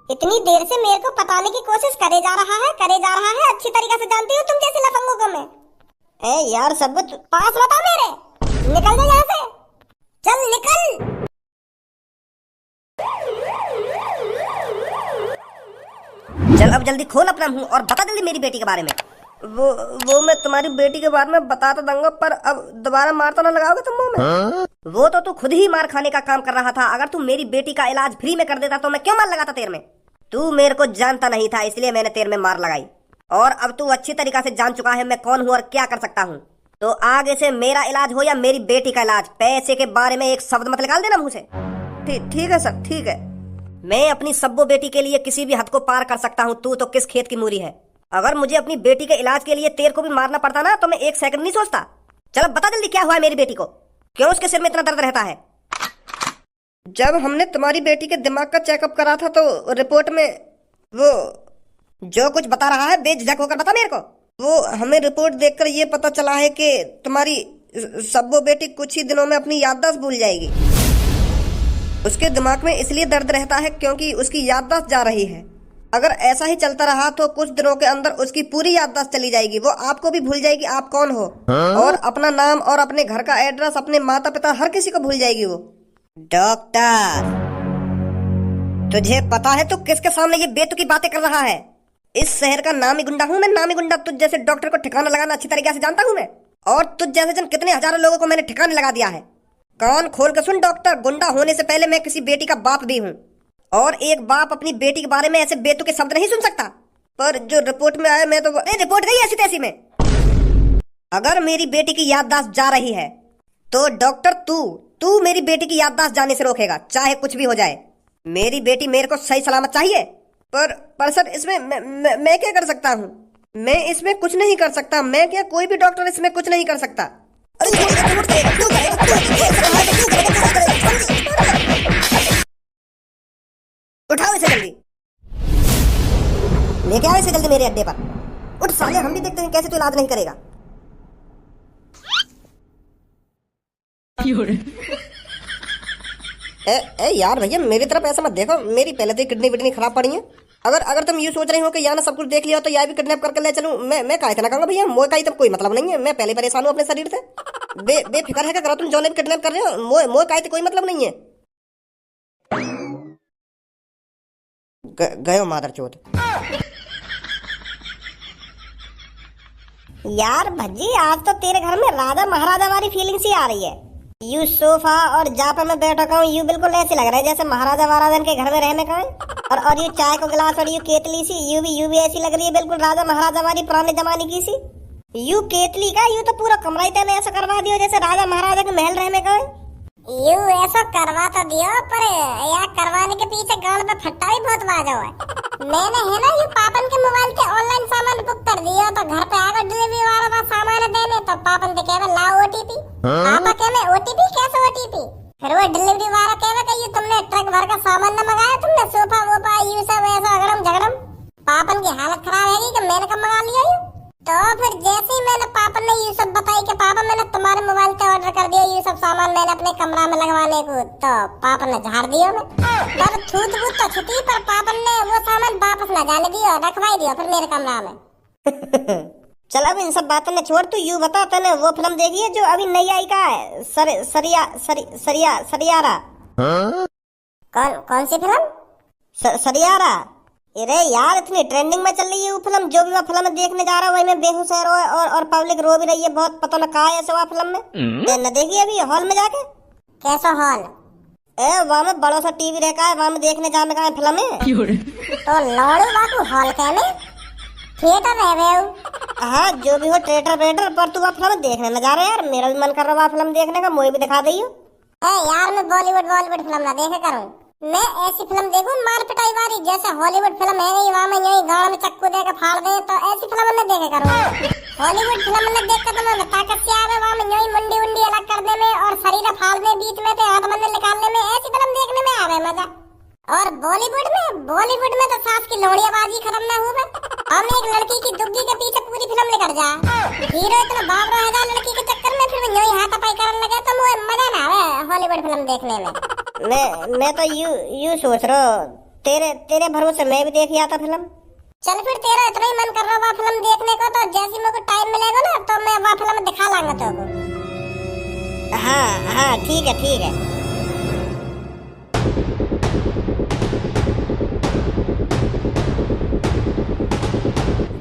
इतनी देर से मेरे को पटाने की कोशिश करे जा रहा है। अच्छी तरीके से जानती हूँ तुम जैसे लफंगों को मैं। ए यार सबूत पास बता मेरे। निकल जा यहाँ से, चल निकल। चल अब जल्दी खोल अपना मुंह और बता जल्दी मेरी बेटी के बारे में। वो मैं तुम्हारी बेटी के बारे में बता तो दूंगा, पर अब दोबारा मार तो ना लगाओगे तुम मुंह में? वो तो तू खुद ही मार खाने का काम कर रहा था। अगर तू मेरी बेटी का इलाज फ्री में कर देता तो मैं क्यों मार लगाता तेरे में? तू मेरे को जानता नहीं था, इसलिए मैंने तेरे में मार लगाई। और अब तू अच्छी तरीके से जान चुका है मैं कौन हूँ और क्या कर सकता हूँ। तो आगे से मेरा इलाज हो या मेरी बेटी का इलाज, पैसे के बारे में एक शब्द मत निकाल देना मुंह से। ठीक है सर, ठीक है। मैं अपनी सब्बो बेटी के लिए किसी भी हद को पार कर सकता हूँ। तू तो किस खेत की मूरी है। अगर मुझे अपनी बेटी के इलाज के लिए तेरे को भी मारना पड़ता ना तो मैं एक सेकंड नहीं सोचता। चलो बता जल्दी क्या हुआ है मेरी बेटी को, क्यों उसके सिर में इतना दर्द रहता है? जब हमने तुम्हारी बेटी के दिमाग का चेकअप करा था तो रिपोर्ट में वो जो कुछ बता रहा है बेझिझक होकर बता मेरे को। वो हमें रिपोर्ट देखकर ये पता चला है कि तुम्हारी सब्बो बेटी कुछ ही दिनों में अपनी याददाश्त भूल जाएगी। उसके दिमाग में इसलिए दर्द रहता है क्योंकि उसकी याददाश्त जा रही है। अगर ऐसा ही चलता रहा तो कुछ दिनों के अंदर उसकी पूरी याददाश्त चली जाएगी। वो आपको भी भूल जाएगी आप कौन हो, और अपना नाम और अपने घर का एड्रेस, अपने माता पिता, हर किसी को भूल जाएगी वो। डॉक्टर, तुझे पता है तू किसके सामने ये बेतुकी बातें कर रहा है? इस शहर का नामी गुंडा हूँ मैं, नामी गुंडा। तुझ जैसे डॉक्टर को ठिकाना लगाना अच्छी तरीके से जानता हूँ मैं, और तुझ जैसे जन कितने हजारों लोगों को मैंने ठिकाने लगा दिया है। कान खोल के सुन डॉक्टर, गुंडा होने से पहले मैं किसी बेटी का बाप भी हूँ, और एक बाप अपनी बेटी के बारे में ऐसे बेतुके शब्द नहीं सुन सकता। पर जो रिपोर्ट में आया मैं तो रिपोर्ट गई ऐसी तैसी में। अगर मेरी बेटी की याददाश्त जा रही है तो डॉक्टर तू मेरी बेटी की याददाश्त जाने से रोकेगा, चाहे कुछ भी हो जाए। मेरी बेटी मेरे को सही सलामत चाहिए। पर सर इसमें मैं क्या कर सकता हूँ? मैं इसमें कुछ नहीं कर सकता। मैं क्या, कोई भी डॉक्टर इसमें कुछ नहीं कर सकता। उठाओ इसे जल्दी, लेके आओ इसे जल्दी मेरे अड्डे पर। उठ साले, हम भी देखते हैं कैसे तू इलाज नहीं करेगा। ए यार भैया मेरी तरफ ऐसा मत देखो, मेरी पहले से किडनी विडनी खराब पड़ी है। अगर तुम यूँ सोच रहे हो कि यहाँ सब कुछ देख लिया तो यहाँ भी किडनैप करके ले चलूं, मैं काहे इतना कहूँगा भैया। मोए का तो कोई मतलब नहीं है, मैं पहले परेशान हूँ अपने शरीर से। बेफिक्र है क्या करो तुम जो भी किडनैप कर रहे हो, मोए का कोई मतलब नहीं है। गयो मादर चोद। यार भज्जी, आज तो तेरे घर में राजा महाराजा वाली फीलिंग सी आ रही है। यू सोफा और जहाँ पर मैं बैठा हूँ यू बिल्कुल ऐसे लग रहा है जैसे महाराजा महाराजा के घर में रहने का है। और ये चाय को गिलास और यू केतली सी यू भी ऐसी लग रही है बिल्कुल राजा महाराजा वाली पुराने जमाने की सी। यू केतली का, यू तो पूरा कमरा ही तेने ऐसा करवा दिया जैसे राजा महाराजा के महल रहने का है। यू ऐसा करवा तो दियो, पर यार करवाने के पीछे गाल पे फट्टा भी बहुत बाजा हुआ है। मैंने है ना यू पापन के मोबाइल के ऑनलाइन सामान बुक कर दिया, तो घर पे आकर डिलीवरी वाला था सामान देने, तो पापन ने कहा ला ओटीपी। पापा कहे ओटीपी कैसे ओटीपी? फिर वो डिलीवरी वाला कहे ये तुमने ट्रक भर का सामान न मंगाया, तुमने सोफा वोफा यू सब ऐसा अगड़म झगड़म। पापन की हालत खराब है कि मैंने कब मंगा लिया यू। तो फिर जैसे ही मैंने पापन ने ये सब बताई कि पापा मैंने तुम्हारे मोबाइल पे ऑर्डर कर दिया ये सब सामान मैंने अपने कमरा में लगवाने को, तो पापन ने झाड़ दिया मैं। पर थूत वूत तो छुटी, पर पापन ने वो सामान वापस न जाने दिया, रखवाई दिया फिर मेरे कमरा में। चल अब इन सब बातों ने छोड़, तू यू बता तूने वो फिल्म देखी है जो अभी नई आई का है, सरियारा? कौन सी फिल्म? सरियारा। अरे यार इतनी ट्रेंडिंग में चल रही है वो फिल्म। जो भी वह फिल्म देखने जा रहा है वही में बेहोश है और पब्लिक रो भी रही है बहुत। पता न कहा है ऐसे वह फिल्म में न देखी अभी हॉल में जाके? कैसा हॉल? वहाँ में बड़ा सा टीवी रखा है, वहाँ में देखने जाने का फिल्म है। तो लौड़ू बाकू हॉल कहने थिएटर है। हाँ जो भी हो थिएटर, पर तू वह फिल्म देखने न जा रहा यार। मेरा भी मन कर रहा है फिल्म देखने का, मुझे भी दिखा दियो। यार मैं बॉलीवुड फिल्म ना देखे करूँ, मैं ऐसी फिल्म देखूं मार पिटाई वाली, जैसे हॉलीवुड फिल्म है नहीं वहाँ में यही गाड़ में चक्कू देकर फाड़ दे, तो ऐसी फिल्म न देखे करूँ। हॉलीवुड फिल्म न देख कर तो मैं ताकत से आवे वहाँ में यही मुंडी उंडी अलग करने में और शरीर फाड़ने बीच में से हाथ मंदिर निकालने में, ऐसी फिल्म देखने में आवे मजा। और बॉलीवुड में तो सास की लोड़ियाबाजी खत्म ना हुए। हम एक लड़की की दुग्गी के पीछे पूरी फिल्म निकल जा, हीरो इतना भाग रहा है लड़की के चक्कर में, फिर यही हाथापाई करने लगे तो मुझे मजा ना आवे हॉलीवुड फिल्म देखने में। मैं तो यू सोच रहा तेरे तेरे भरोसे मैं भी देख ही आता फिल्म। चल फिर तेरा इतना ही मन कर रहा है फिल्म देखने को, तो जैसे मेरे को टाइम मिलेगा ना तो मैं वह फिल्म दिखा लाऊंगा तेरे को। हाँ हाँ ठीक है ठीक है।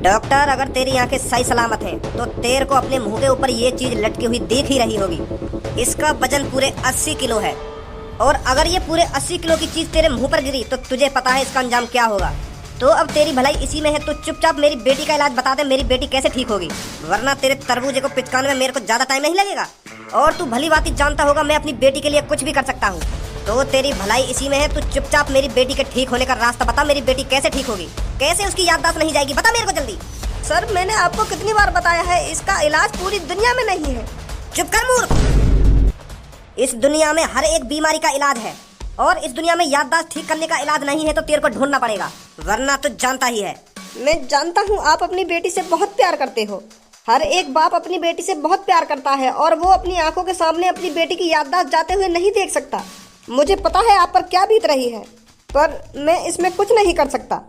डॉक्टर, अगर तेरी आंखें सही सलामत हैं तो तेरे को अपने मुंह के ऊपर ये चीज लटकी हुई दिख ही रही होगी। इसका वजन पूरे 80 किलो है, और अगर ये पूरे 80 किलो की चीज तेरे मुंह पर गिरी तो तुझे पता है इसका अंजाम क्या होगा। तो अब तेरी भलाई इसी में है, तो चुपचाप मेरी बेटी का इलाज बता दे, मेरी बेटी कैसे ठीक होगी, वरना तेरे तरबूजे को पिचकाने में मेरे को ज्यादा टाइम नहीं लगेगा। और तू भली बात जानता होगा मैं अपनी बेटी के लिए कुछ भी कर सकता हूँ। तो तेरी भलाई इसी में है, तू चुपचाप मेरी बेटी के ठीक होने का रास्ता बता। मेरी बेटी कैसे ठीक होगी, कैसे उसकी याददाश्त नहीं जाएगी, बता मेरे को जल्दी। सर, मैंने आपको कितनी बार बताया है, इसका इलाज पूरी दुनिया में नहीं है। चुप कर मूर्ख। इस दुनिया में हर एक बीमारी का इलाज है, और इस दुनिया में याददाश्त ठीक करने का इलाज नहीं है, तो तेरे को ढूंढना पड़ेगा, वरना तो जानता ही है। मैं जानता हूँ आप अपनी बेटी से बहुत प्यार करते हो। हर एक बाप अपनी बेटी से बहुत प्यार करता है, और वो अपनी आंखों के सामने अपनी बेटी की याददाश्त जाते हुए नहीं देख सकता। मुझे पता है आप पर क्या बीत रही है, पर मैं इसमें कुछ नहीं कर सकता।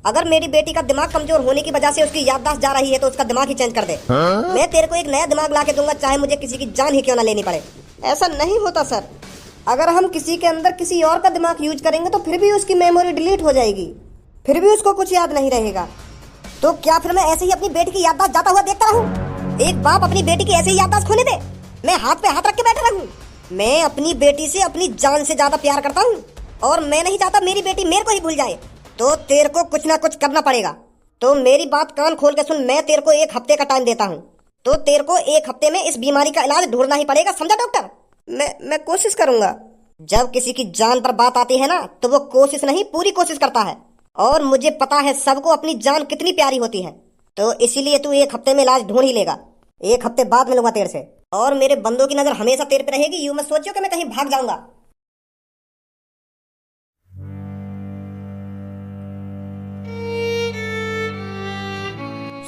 अगर मेरी बेटी का दिमाग कमजोर होने की वजह से उसकी याददाश्त जा रही है तो उसका दिमाग ही चेंज कर दे। मैं तेरे को एक नया दिमाग ला के दूंगा, चाहे मुझे किसी की जान ही क्यों ना लेनी पड़े। ऐसा नहीं होता सर। अगर हम किसी के अंदर किसी और का दिमाग यूज करेंगे तो फिर भी उसकी मेमोरी डिलीट हो जाएगी, फिर भी उसको कुछ याद नहीं रहेगा। तो क्या फिर मैं ऐसे ही अपनी बेटी की याददाश्त जाता हुआ देखता रहूं? एक बाप अपनी बेटी की ऐसे ही याददाश्त खोने दे? मैं हाथ पे हाथ रख के बैठा रहूं? मैं अपनी बेटी से अपनी जान से ज्यादा प्यार करता हूँ, और मैं नहीं चाहता मेरी बेटी मेरे को ही भूल जाए। तो तेरे को कुछ ना कुछ करना पड़ेगा। तो मेरी बात कान खोल के सुन, मैं तेरे को 1 हफ्ते का टाइम देता हूँ। तो तेरे को 1 हफ्ते में इस बीमारी का इलाज ढूंढना ही पड़ेगा, समझा डॉक्टर? मैं कोशिश करूंगा। जब किसी की जान पर बात आती है ना, तो वो कोशिश नहीं पूरी कोशिश करता है, और मुझे पता है सबको अपनी जान कितनी प्यारी होती है। तो इसीलिए तू 1 हफ्ते में इलाज ढूंढ ही लेगा। 1 हफ्ते बाद मिलूंगा तेरे से, और मेरे बंदों की नजर हमेशा तेरे पे रहेगी। यूं मत सोचियो कि मैं कहीं भाग जाऊंगा।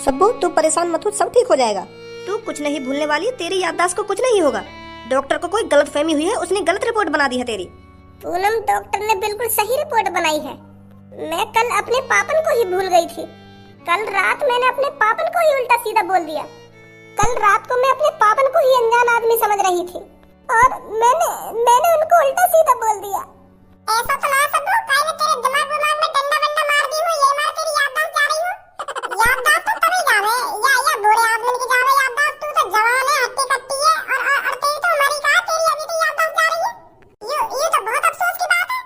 सब्बू, तू परेशान मत हो, सब ठीक हो जाएगा। तू कुछ नहीं भूलने वाली, तेरी याददाश्त को कुछ नहीं होगा। डॉक्टर को कोई गलतफहमी हुई है, उसने गलत रिपोर्ट बना दी है तेरी। पूनम, डॉक्टर ने बिल्कुल सही रिपोर्ट बनाई है। मैं कल अपने पापन को ही भूल गई थी। कल रात मैंने अपने पापन को ही उल्टा सीधा बोल दिया। कल रात को मैं अपने पापन को ही अनजान आदमी समझ रही थी, और मैंने उनको उल्टा सीधा बोल दिया। ऐसा तो ना सब्बू, काहे तेरे दिमाग में डंडा वंडा मार दी हूं, ये मार तेरी याददाश्त जा रही हूं। याददाश्त तो तभी जावे या बूढ़े आदमी की जावे याददाश्त। तू तो जवान है, हट्टी कट्टी है, और तेरी तो मरी कहां, तेरी अभी तो याददाश्त जा रही है। ये तो बहुत अफसोस की बात है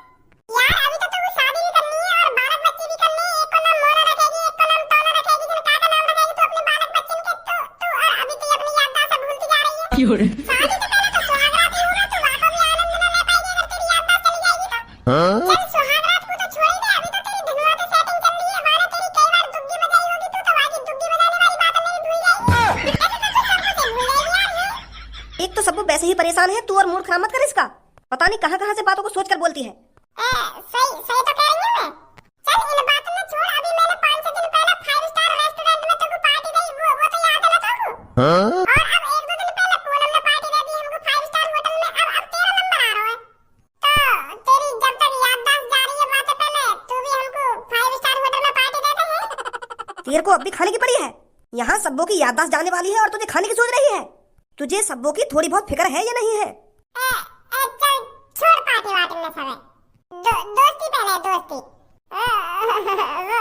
यार। अभी तो तू शादी भी करनी है और बालक बच्चे भी करने हैं। एक को नाम मोना रखेगी, एक को नाम टोना रखेगी, फिर का नाम रखेगी तू अपने बालक बच्चन के। तू और अभी तो अपनी याददाश्त भूलती जा रही है। शादी से पहले तो सुहागरात ही होगा, तू वहां का भी आनंद न ले पाएगी अगर तेरी याददाश्त चली जाएगी तो। चल सुहागरात को तो छोड़ ही दे, अभी तो तेरी धनुआ से सेटिंग चल रही है। वहां तेरी कई बार दुग्गी बजाई होगी, तू तो वहां की दुग्गी बजाने वाली बात नहीं भूल जाएगी। ऐसे तो तू सब कुछ भूल जाएगी यार ये। एक तो सबको वैसे ही परेशान है तू, और मूड खराब मत कर इसका। पता नहीं कहां से बातों को सोच कर बोलती है। सही तो कह रही हूं मैं। चल इन बातों में छोड़, अभी मैंने 5-6 दिन पहले 5 स्टार रेस्टोरेंट में तेको पार्टी दी, वो तो याद है ना तेको? और अब 1-2 दिन पहले पूनम ने पार्टी दे दी हमको 5 स्टार होटल में। अब तेरा नंबर आ रहा है। तो तेरी जब तक याददाश्त जा रही है बातें, पहले तू भी हमको 5 स्टार होटल में पार्टी देते हैं। तेरे को अब भी खाने की पड़ी है। यहाँ सब्बों की याददाश्त जाने वाली है और तुझे खाने की सोच रही है। तुझे सब्बों की थोड़ी बहुत फिक्र है या नहीं है? चल छोड़ पार्टी वार्टी में सब। दोस्ती पहले दोस्ती।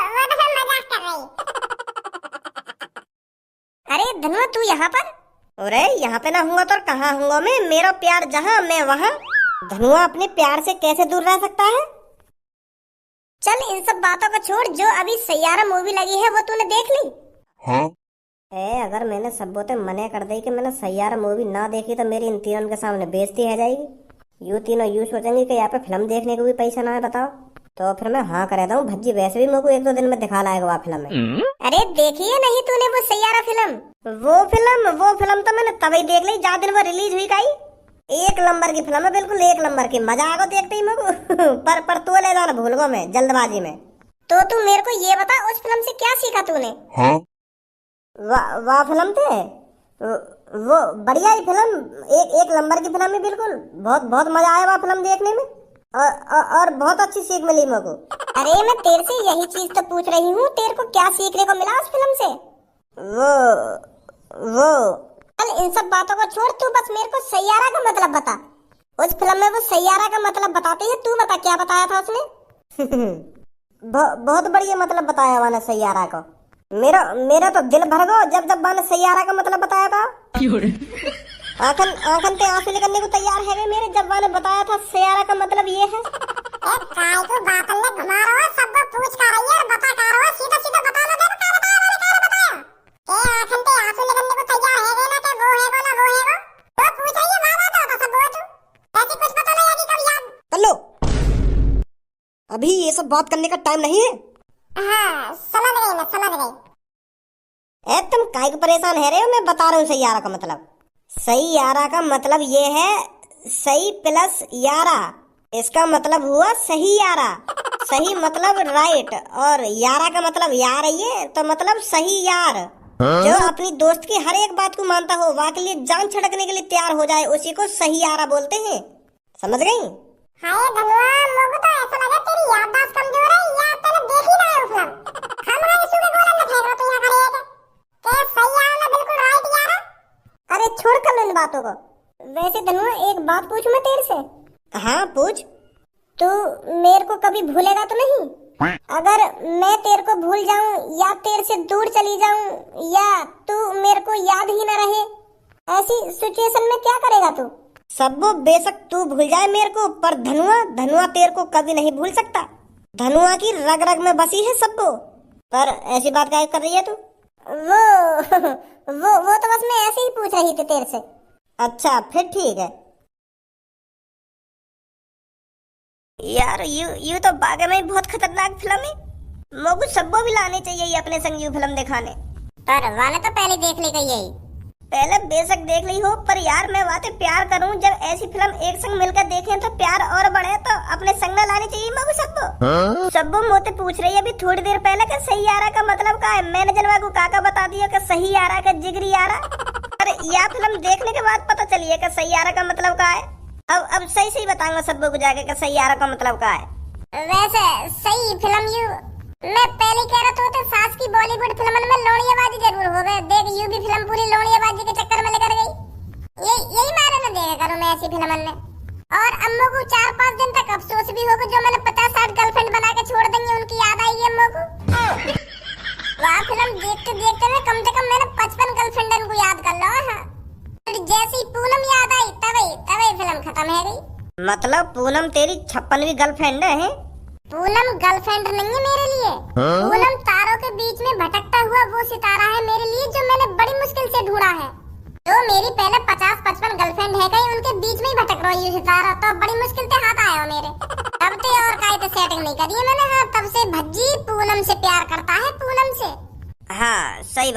वो तो मैं मजाक कर रही। अरे धनुआ, तू यहाँ पर? अरे यहाँ पे ना हुआ तो कहाँ हुआ मैं? मेरा प्यार जहाँ मैं वहाँ। धनुआ अपने प्यार से कैसे दूर रह सकता है? चल इन सब बातों को छोड़, जो अभी सैयारा मूवी लगी है वो तूने देख ली? हाँ। अगर मैंने सब्बों से मने कर दी कि मैंने सैयारा मूवी ना देखी तो मेरी इन तीनों के सामने बेइज्जती है जाएगी। यूं तीनों यूं सोचेंगे कि यहाँ पे फिल्म देखने को भी पैसा ना है, बताओ। तो फिर मैं हाँ कर देता हूँ। भज्जी वैसे भी मेरे को 1-2 दिन में दिखा लाएगा वहाँ फिल्म में। अरे देखी है नहीं तूने वो सैयारा फिल्म? वो फिल्म तो मैंने तभी देख ली जहाँ दिन वो रिलीज हुई। काई 1 नंबर की फिल्म है, बिल्कुल 1 नंबर की। मजा आएगा देखते ही मेरे को। पर तू ले जाना भूल गो मैं जल्दबाजी में। तो तू मेरे को ये बता, उस फिल्म से क्या सीखा तूने? हाँ। वाह फिल्म थे वो, बढ़िया ही फिल्म, एक नंबर की फिल्म है बिल्कुल। बहुत बहुत मजा आया वह फिल्म देखने में। और बहुत अच्छी सीख मिली मुझको। अरे मैं तेरे से यही चीज तो पूछ रही हूँ, तेरे को क्या सीखने को मिला उस फिल्म से? वो चल इन सब बातों को छोड़, तू बस मेरे को सैयारा का मतलब बता। उस फिल्म में वो सैयारा का मतलब बताती है, तू बता क्या बताया था उसने? बहुत बढ़िया मतलब बताया वाने सैयारा को। मेरा तो दिल भर गो जब वाने सैयारा का मतलब बताया था। आखन ते आंसू निकलने को तैयार है मेरे, जब वाने बताया था सैयारा का मतलब ये है। काय को बातल ने घुमा रहा है, सबको पूछ कर रही है, बता कर रहा है, सीधा सीधा बता ना, दे का बताया ए आखन ते आंसू निकलने को तैयार है ना, के वो है ना वो है तो पूछ रही है, वाह वाह तो सब वो तू ऐसे कुछ पता नहीं है, कब याद कर लो। अभी ये सब बात करने का टाइम नहीं है। हां समझ गई मैं, समझ गई। ए तुम काहे को परेशान है रहे हो? मैं बता रहा हूँ सैयारा का मतलब। सैयारा का मतलब ये है सही प्लस यारा, इसका मतलब हुआ सही यारा। सही मतलब राइट, और यारा का मतलब यार ये तो मतलब सही यार। जो अपनी दोस्त की हर एक बात को मानता हो, वहाँ के लिए जान छिड़कने के लिए तैयार हो जाए, उसी को सही यारा बोलते हैं। समझ गई? हाय धनुआ, मुझे तो ऐसा लगा तेरी याददाश्त कमजोर है, या तूने देखी ना है फिल्म। हम ना इसू के गोलन में फेंक रहा तू यहाँ खड़े है के सही यार ना बिल्कुल राइट यार। अरे छोड़ कर इन बातों को। वैसे धनुआ एक बात पूछूं मैं तेरे से? हाँ पूछ। तू मेरे को कभी भूलेगा तो नहीं? अगर मैं तेरे को भूल जाऊं या तेरे से दूर चली जाऊं या तू मेरे को याद ही ना रहे, ऐसी सिचुएशन में क्या करेगा तू? सबो बेशक तू भूल जाए मेरे को, पर धनुआ तेरे को कभी नहीं भूल सकता। धनुआ की रग रग में बसी है सबको। पर ऐसी बात क्या कर रही है तू? वो तो बस मैं ऐसे ही पूछ रही थी तेरे से। अच्छा फिर ठीक है यार। यू तो बागे में बहुत खतरनाक फिल्म है। मोगू सबको भी लाने चाहिए अपने संग यू फिल्म दिखाने। पर वाले तो पहले देख ली गई यही। पहले बेशक देख ली हो, पर यार मैं वाते प्यार करूं, जब ऐसी फिल्म एक संग मिलकर देखें तो प्यार और बढ़े, तो अपने संग में लानी चाहिए मोगू सबको। सबको मोते पूछ रही है अभी थोड़ी देर पहले कि सही यारा का मतलब क्या है। मैंने जनवा को काका बता दिया कि सही यारा का जिगरी यारा। अरे यह फिल्म देखने के बाद पता चली है कि सही यारा का मतलब क्या है। अब सही बताऊंगा सबको जाके कि सही यारा का मतलब क्या है। वैसे सही फिल्म यू मैं पहले कह रहा था, सास की बॉलीवुड फिल्म में लोड़ीबाजी जरूर हो गए। देख यू भी फिल्म पूरी लोड़ीबाजी के चक्कर में लेकर गई। यही मारे ना देखा करूं मैं ऐसी फिल्म में। और अम्मू को 4-5 दिन तक अफसोस भी होगा, जो मैंने 50-60 गर्लफ्रेंड बना के छोड़ देंगे, उनकी याद आएगी अम्मू को। वह फिल्म देखते देखते में कम से कम मैंने 55 गर्लफ्रेंड को याद कर लो। हाँ जैसी पूनम याद आई तभी फिल्म खत्म है गई। मतलब पूनम तेरी 56वीं गर्लफ्रेंड है? पूनम गर्लफ्रेंड नहीं है मेरे लिए। पूनम तारों के बीच में भटकता हुआ वो सितारा है मेरे लिए, जो मैंने बड़ी मुश्किल से ढूंढा है। जो मेरी पहले 50-55 गर्लफ्रेंड है गई, उनके बीच में ही भटक रही है सितारा, तो बड़ी मुश्किल से हाथ आया मेरे। तब से और काहे तो सेटिंग नहीं करी है मैंने। हाँ तब से भज्जी पूनम से प्यार करता है, पूनम से। हाँ सही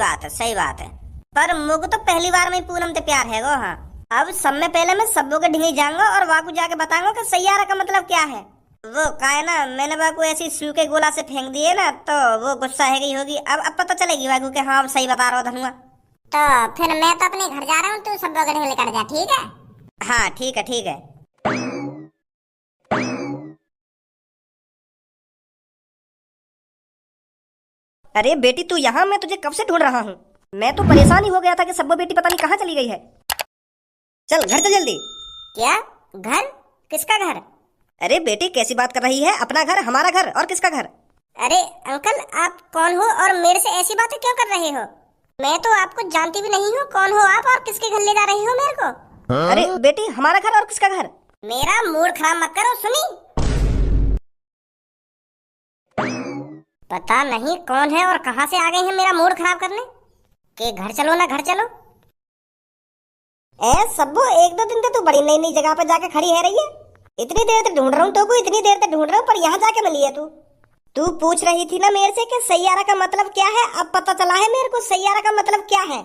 बात है। पर मुझको तो पहली बार में पूनम से प्यार है वो। हाँ अब सब में पहले मैं सबों के ढिंगी जाऊंगा और वाकू जाके बताऊंगा कि सैयारा का मतलब क्या है। वो का है ना, मैंने वाकू ऐसी सूखे गोला से फेंक दिए ना, तो वो गुस्सा है गई होगी। अब पता चलेगी वाकू के हाँ सही बता रहा हो धनुआ। तो फिर मैं तो अपने घर जा रहा हूँ, तू सबों के ढिंगी लेकर जा, ठीक है? हाँ ठीक है। अरे बेटी तू यहाँ, मैं तुझे कब से ढूंढ रहा हूँ। मैं तो परेशान ही हो गया था कि सब्बो बेटी पता नहीं कहाँ चली गई है। चल घर चल जल्दी। क्या घर? किसका घर? अरे बेटी कैसी बात कर रही है, अपना घर, हमारा घर, और किसका घर? अरे अंकल आप कौन हो और मेरे से ऐसी बातें क्यों कर रहे हो? मैं तो आपको जानती भी नहीं हूँ। कौन हो आप और किसके घर ले जा रही हो मेरे को? अरे बेटी हमारा घर और किसका घर? मेरा मूड खराब मत करो। सुनी, पता नहीं कौन है और कहां से आ गए हैं मेरा मूड खराब करने। के घर चलो ना, घर चलो। ए सब्बो, 1-2 दिन से तू बड़ी नई जगह पे जाके खड़ी है रही है। इतनी देर से ढूंढ रहा हूँ तो को, इतनी देर से ढूंढ रहा हूँ, पर यहाँ जाके मिली है तू पूछ रही थी ना मेरे से कि सैयारा का मतलब क्या है। अब पता चला है मेरे को सैयारा का मतलब क्या है।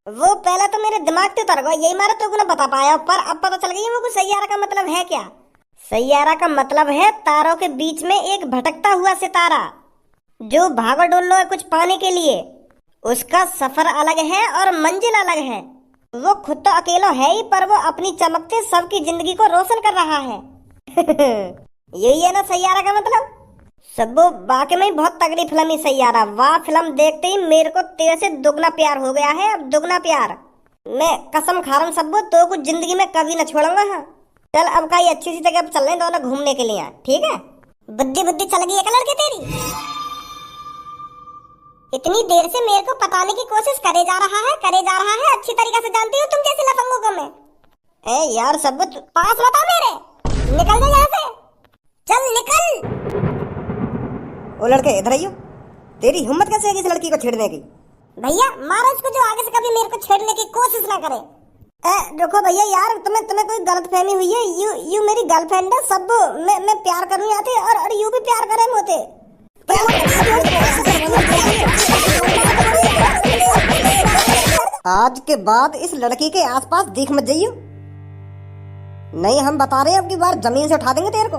वो पहले तो मेरे दिमाग से उतर गया, यही मारा तो ना बता पाया, पर अब पता चल गई है वो सैयारा का मतलब है क्या। सैयारा का मतलब है तारों के बीच में एक भटकता हुआ सितारा, जो भागो डोलो है कुछ पाने के लिए। उसका सफर अलग है और मंजिल अलग है। वो खुद तो अकेला है ही, पर वो अपनी चमक से सबकी जिंदगी को रोशन कर रहा है। यही है ना सैयारा का मतलब। सब्बू वाकई में बहुत तगड़ी फिल्म ही सैयारा। वाह, फिल्म देखते ही मेरे को तेरे से दुगना प्यार हो गया है, अब दुगना प्यार। मैं कसम खा रहा हूँ सब्बू, तो कुछ जिंदगी में कभी न छोड़ूंगा। हाँ चल अब कहीं अच्छी सी जगह चल रहे हैं दोनों घूमने के लिए, ठीक है। बुद्धि बुद्धि चल गई है कलर के तेरी। इतनी देर से मेरे को पताने की कोशिश करे जा रहा है। अच्छी तरीके से जानती हूँ तुम जैसे लफंगों को मैं। ए यार सब्बू पास मत आ मेरे, निकल जा यहाँ से, चल निकल। ओ लड़के इधर आइयो, तेरी हिम्मत कैसे है इस लड़की को छेड़ने की? भैया मारो इसको, जो आगे से कभी मेरे को छेड़ने की कोशिश ना करे। रुको भैया यार, तुम्हें कोई गलतफहमी हुई है। यू मेरी गर्लफ्रेंड है सब्बू। मैं प्यार करूँ आती और यू भी प्यार करे मोते। आज के बाद इस लड़की के आसपास दिख मत जाइयो, नहीं हम बता रहे हैं अब की बार जमीन से उठा देंगे तेरे को।